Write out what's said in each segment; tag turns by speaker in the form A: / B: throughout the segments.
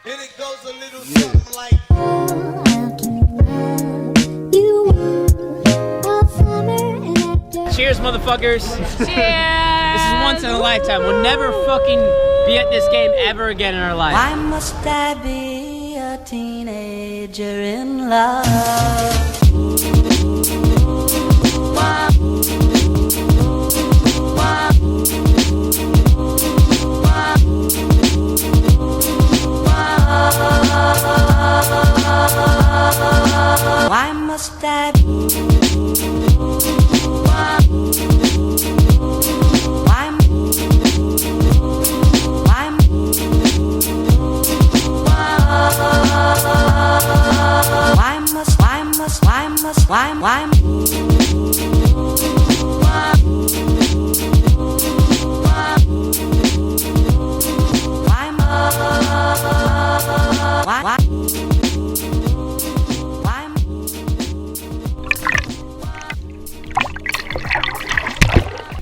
A: And it goes a little something like.
B: Cheers, motherfuckers.
C: Cheers!
B: This is once in a lifetime. We'll never fucking be at this game ever again in our life.
D: Why must I be a teenager in love? Why must I be?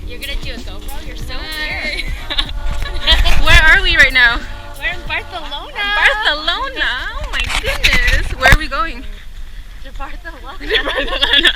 C: You're gonna do a GoPro? You're so weird. Where are we right now? We're in Barcelona. Barcelona? Oh my goodness. Where are we going? To Barcelona. To Barcelona.